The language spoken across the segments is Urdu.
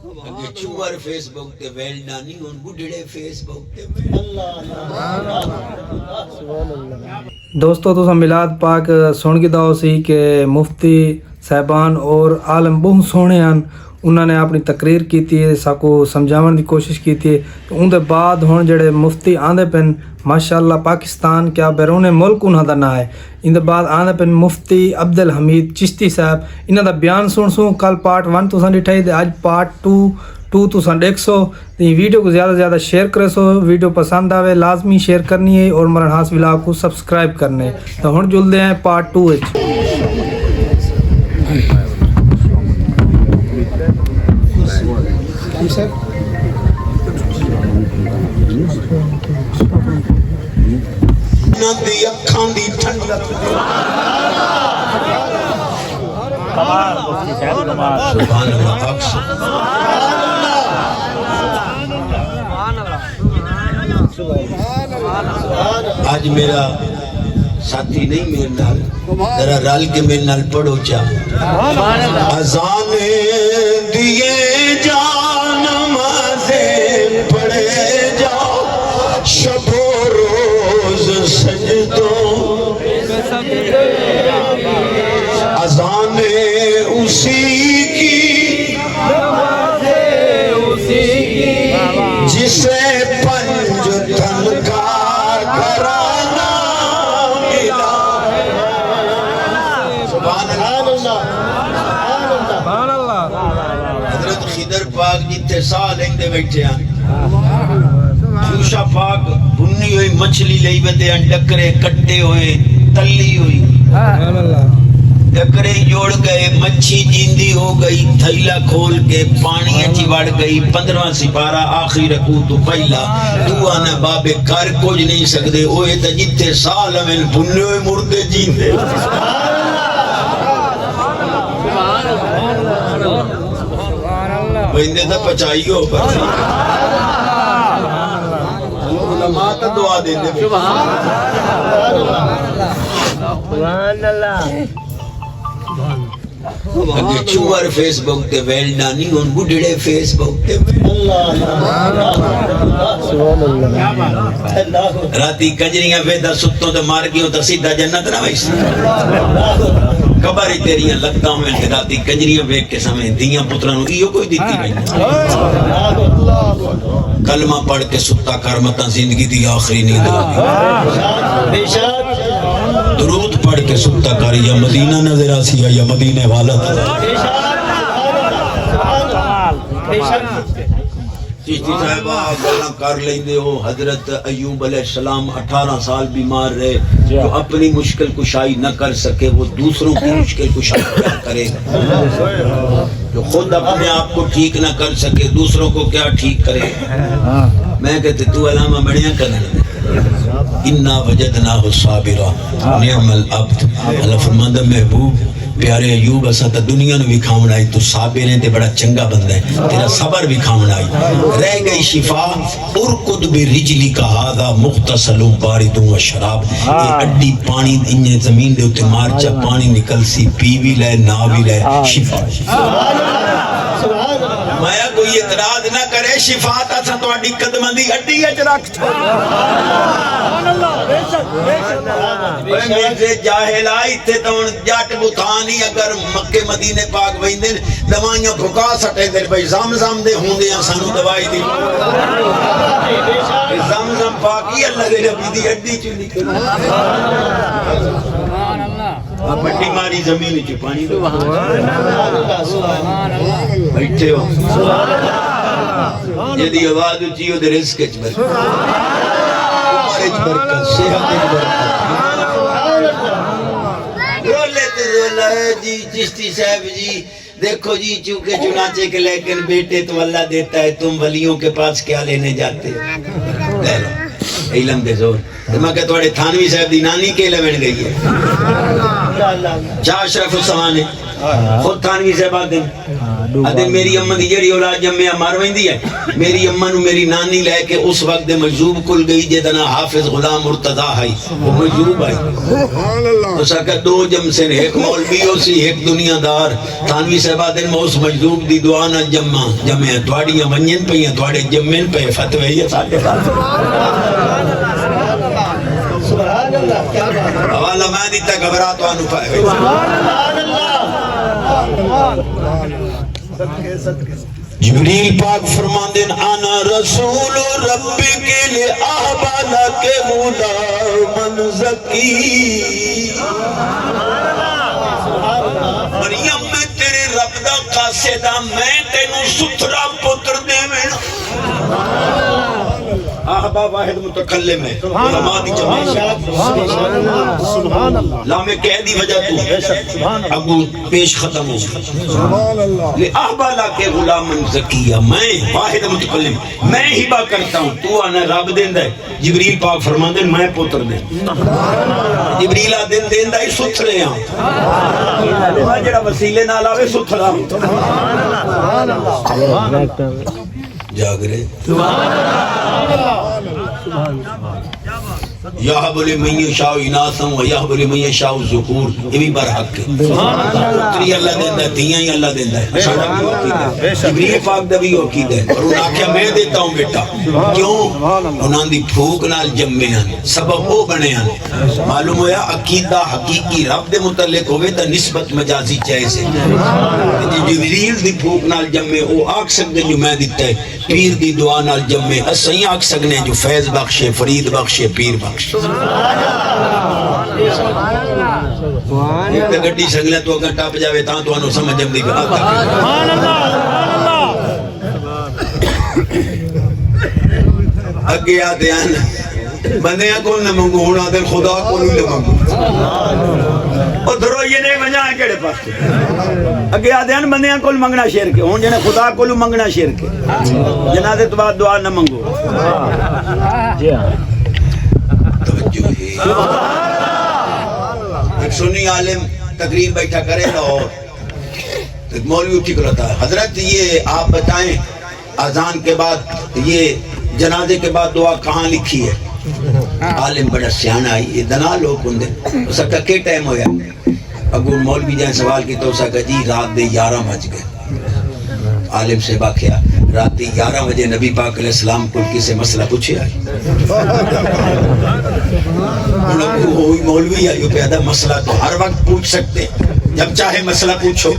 اگے چوہر فیس بک تے ویلڈا نہیں ہن بڈھڑے فیس بک تے دوستو تو میلاد پاک سن کے داؤ سی کہ مفتی صاحبان اور عالم بہت سونے ہیں، انہوں نے اپنی تقریر کی تھی، ساکو سمجھاون دی کوشش کی تھی، تو ان دے بعد ہن جڑے مفتی آندے پن ماشاءاللہ پاکستان کیا بیرون ملک انہاں دا نا ہے، ان دے بعد آندے پن مفتی عبدالحمید چشتی صاحب، انہاں دا بیان سن کل پارٹ 1 تساں ڈٹھائی تے اج پارٹ 2 تساں دیکھ سو، تو یہ ویڈیو کو زیادہ سے زیادہ شیئر کرے سو، ویڈیو پسند آوے لازمی شیئر کرنی ہے اور مرن ہاس ولاگ کو سبسکرائب کرنے، تو ہن جلدے ہیں پارٹ 2 وچ۔ دی اکھاں دی ٹھنڈک سبحان اللہ آج میرا ساتھی نہیں میرے نال، ذرا رل کے میرے نال پڑھو چا اذان دیے جا نمازیں پڑھے جاؤ شب و روز سجدوں اذان اسی کی جسے پنج تن کا گھرانہ ملا سبحان اللہ۔ حضرت خضر پاک جتے سال اندے بیٹھے ہیں، یوشا پاک بھنی ہوئی مچھلی لئی بندے ہیں، ڈکرے کٹے ہوئے تلی ہوئی ڈکرے جوڑ گئے، مچھی جیندی ہو گئی، تھیلا کھول کے پانی اچھی بڑھ گئی، 15واں سپارہ آخری رکوع تو پہلا، تو آنا بابے کر کچھ نہیں سکتے، اوہ تا جتے سال ہمیں بھنے ہوئے مردے جیندے بندے تا پچائی ہو پر علماء تا دعا دے دے سبحان اللہ۔ اگے چوہر فیس بک تے ویلڈا نہیں ہن بڈھڑے فیس بک تے راتی کجریاں ویدا ستوں تے مار گیوں تے سیدھا جنت نہ ویسی قبر تیریاں لگتا میں تے راتی کجریاں ویکھ کے سمے دیاں پتراں نوں ایو کوئی دتی نہیں، کلمہ پڑھ کے ستا کر متا زندگی دی آخری نیند بے شک، درود پڑھ کے ستا کر یا مدینہ نظر آسی یا مدینے والا چشتی صاحبہ گلاں کر لیندے ہو۔ حضرت ایوب علیہ السلام 18 سال بیمار رہے، جو اپنی مشکل کشائی نہ کر سکے وہ دوسروں کی مشکل کشائی کیا کرے گا، جو خود اپنے آپ کو ٹھیک نہ کر سکے دوسروں کو کیا ٹھیک کرے گا۔ میں کہتے تو علامہ بڑیاں کرنے لگے اِنَّا وَجَدْنَاهُ صَابِرًا نِعْمَ الْعَبْدُ، اللہ فرماندہ محبوب پیارے ایوب اسا تا دنیا نو بھی کھاون آئی، تو صابر ہیں تے بڑا چنگا بندہ ہے، تیرا صبر بھی کھاون آئی، رہ گئی شفا ارکد برجلی کا ہادہ مغتسل بارد و شراب، یہ اڈی پانی انہیں زمین دے اتے مارچا پانی نکل سی، پی بھی لے نا بھی لے، شفا مایا کوئی اعتراض نہ کرے، شفا تا سا تو اڈی قدمہ دی اڈی اچ رکھ میرے جاہل آئی تھے تو جاٹ بتانی اگر مکہ مدینے پاک ویندے دوائیاں بھکا سٹے دے بھئی زمزم دے ہوں دے سانو دوائی دی زمزم پاکی اللہ دے نبی دی اڈی چلی کرو بڑی ماری زمین چ پانی دو بیٹھے ہو جدی آواز اچھی ہو دے رزق چ برکت، عمر چ برکت، صحت چ برکت، رولے تے رولا ہے جی چشتی صاحب جی۔ دیکھو جی چونکہ چنانچہ کہ لیکن بیٹے تو اللہ دیتا ہے، تم ولیوں کے پاس کیا لینے جاتے لے لو علم دے زور، میں کہ توڑے تھانوی صاحب دی نانی کے لے بن گئی ہے چا اشرف السمان ہے خود تھانوی صاحبہ دن ادھے میری اماں دی جڑی اولاد جمعہ مار ویندی ہے میری اماں نو میری نانی لے کے اس وقت دے مجذوب کل گئی جدنا حافظ غلام مرتضی ہے وہ مجذوب ہے اس کا دو جم سے ایک مولوی ہو سی ایک دنیا دار تھانوی صاحبہ دن میں اس مجذوب دی دعا نہ جمع تواڈیاں ونجن پئیاں تواڈے جمن پہ فتوی ہے ساڈے پاس سبحان اللہ کیا بات ہے حوالہ میں دیتا گھبرا تو انو پائے جبریل پاک فرماندن انا رسول رب کے لئے احبالا کے غلام زکی مریم میں تیرے رب دا قاصدہ میں تینوں سترا پتر دے میں احبا واحد متکلم ہے علماء دی جمع سبحان اللہ لام قیدی وجہ تو ابو پیش ختم ہو لے احبا لا کے غلام زکیہ میں واحد متکلم میں ہبا کرتا ہوں تو آنا رب دیندہ ہے جبریل پاک فرماندن میں پتر دیں جبریل آدن دیندہ ہے ستھرے ہاں جڑا وسیلے نہ لاوے ستھرا جاگ رہے یہب لمن یشاء اناثا و یہب لمن یشاء الذکور یہ بھی برحق ہے پتری اللہ دیندہ ہے تیاں ہی اللہ دیندہ ہے ساڑھا بھی عقید ہے جبریل پاک دا بھی عقید ہے اور انہاں کیا میں دیتا ہوں بیٹا کیوں انہاں دی پھوک نال جمے ہیں سبب وہ بنے ہیں معلوم ہویا عقیدہ حقیقی رب دے متعلق ہوئے تا نسبت مجازی چاہیے جبریل دی پھوک نال جمے وہ آکھ سکتے جو میں دیتا ہے پیر دی دعا نال جمے اسیں آکھ سکنے جو فیض بخشے فرید بخشے پیر بخشے ایک گھٹی سنگلے تو اگر ٹاپ جاوے تاں تو انہوں سمجھ جم دی اگے آتے ہیں بندیاں کول نہ منگو ہونا دے خدا کول نہ منگو اور دھرو یہ نہیں بجائیں کیڑے پاس اگے آتے ہیں بندیاں کول منگنا شیر کے ہون جنہیں خدا کول منگنا شیر کے جنازے تو بعد دعا نہ منگو توجہ ہے ایک سنی عالم تقریر بیٹھا کرے لاہور ایک مولوی اٹھی کرتا ہے حضرت یہ آپ بتائیں اذان کے بعد یہ جنازے کے بعد دعا کہاں لکھی ہے عالم بڑا سیانہ آئی یہ دنا لوگ کندے اسا کا کیا ٹائم ہویا اگو مولوی جائیں سوال کی تو اسا کا جی رات دے 11 بج گئے عالم سے باکھیا رات 11 بجے نبی پاک علیہ السلام کو کسی مسئلہ پوچھے آئی وہی مولوی آئیو پیدا مسئلہ تو ہر وقت پوچھ سکتے جب چاہے مسئلہ پوچھو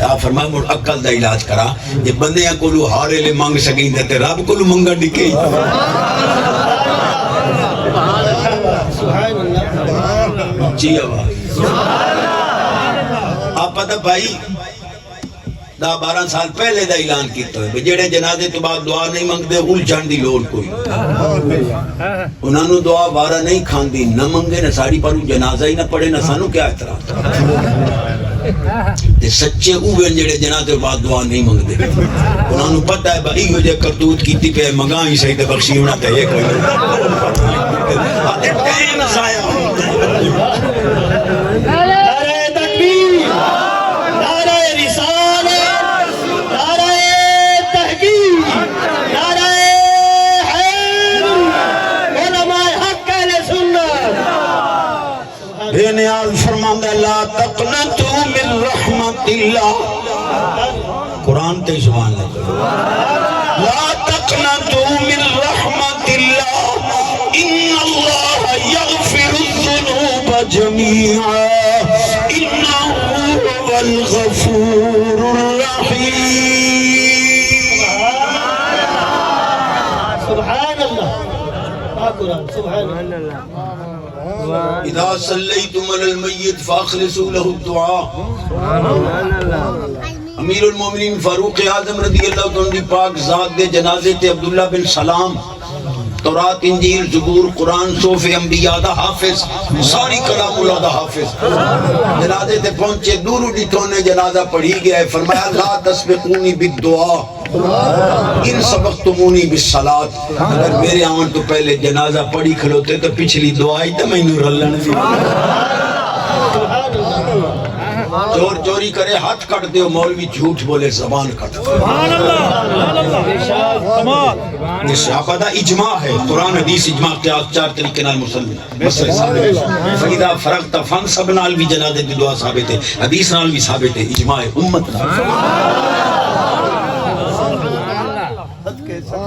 آپ فرمائے مڑ عقل دا علاج کرا یہ بندیاں کولو ہارے لے مانگ سکیں دیتے رب کولو منگا ڈکے جی آواز آپ پتہ بھائی 10-12 سال پہلے دا اعلان کیتا ہے جڑے جنازے تو بعد دعا نہیں منگدے الجھن دی لوڑ کوئی انہاں نو دعا وارا نہیں کھاندی نہ منگے نہ ساڑی پر جنازہ ہی نہ پڑھے نہ سانو کیا اعتراض تے سچے اوے جڑے جنازے تو بعد دعا نہیں منگدے انہاں نو پتہ ہے بھائی ہو جے کرتوت کیتی پہ منگاں ہی صحیح تے بخشی ہونا تے یہ کوئی ٹائم ضائع بے نیاز فرماندہ لا تقنطو من رحمت اللہ قرآن تے زبان لگا لا تقنطو من رحمت اللہ ان اللہ یغفر الذنوب جميعا انہو هو الغفور الرحیم سبحان اللہ سبحان اللہ اذا صلیتم علی المیت فاخلصوا له الدعاء امیر المومنین فاروق اعظم رضی اللہ عنہ دی پاک ذات دے جنازے تے عبداللہ بن سلام تورات انجیل زبور قرآن صوف انبیاء دا حافظ ساری کلام اللہ دا حافظ جنازے تے پہنچے دور اٹھی تونے جنازہ پڑھی گیا ہے فرمایا لا تسبقونی بالدعاء ان سبقتمونی بالصلاة اگر میرے آمن تو پہلے جنازہ پڑھی کھلوتے تو پچھلی دعائی تو میں نور اللہ نے چور چوری کرے ہاتھ کٹ دیو، مولوی جھوٹ بولے زبان کٹ دیو۔ یہ صحابہ دا اجماع ہے، قرآن حدیث اجماع قیاس 4 طریقے نال مسلم مسئلے ثابت ہے۔ فَإِذَا فَرَغْتَ فَانْصَبْ نال بھی جنازے دی دعا ثابت ہے، حدیث نال بھی ثابت ہے، اجماع امت نال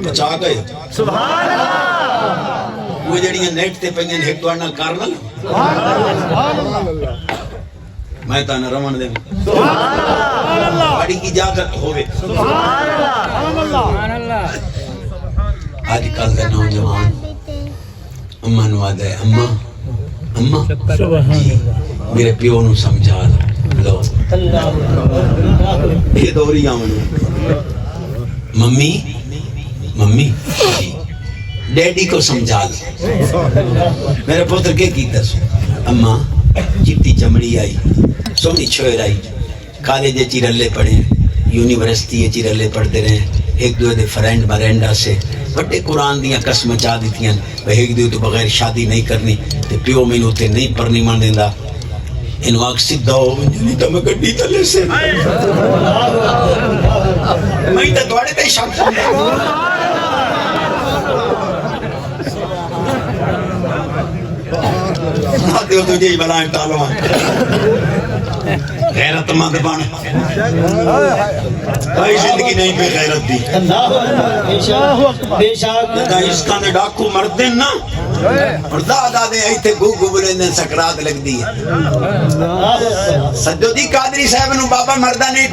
بچا گئے۔ سبحان اللہ۔ وہ جڑیاں نیٹ تے پئیاں ایک دوڑ نال کار نال میں تا نہ رمن دے سبحان اللہ بڑی اجازت ہوے سبحان اللہ۔ آج کل دے نوجوان اماں نو آدھے اماں اماں جی میرے پیو نو سمجھا لو، یہ دوری آمنو ممی ممی جی ڈیڈی کو سمجھا لو۔ میرے پتر کے کیتا سو اماں چٹی چمڑی آئی، سونی چھوئر آئی، کالج چی رلے پڑھے، یونیورسٹی چی رلے پڑھتے رہے، ایک دو دے فرینڈ برینڈا سے بڑے قرآن دیاں قسم چاہ دیتیاں ایک دو تو بغیر شادی نہیں کرنی، تے پیو میں نو تے نہیں پڑھنی مان دیندا، انو آگ سدھا ہو نہیں تو میں گڈی تلے سے میں تو دوڑے تے شک دیو تجھے ہی بلائیں تعلوم غیرت مند بن، کوئی زندگی نہیں پہ غیرت دی۔ جدا عشقاں دے ڈاکو مرد دین نا اور دادا دے ایتھے گو گو بلندن سکرات لگ دی ہے۔ سجدو دی قادری صاحب نو بابا مردہ نہیں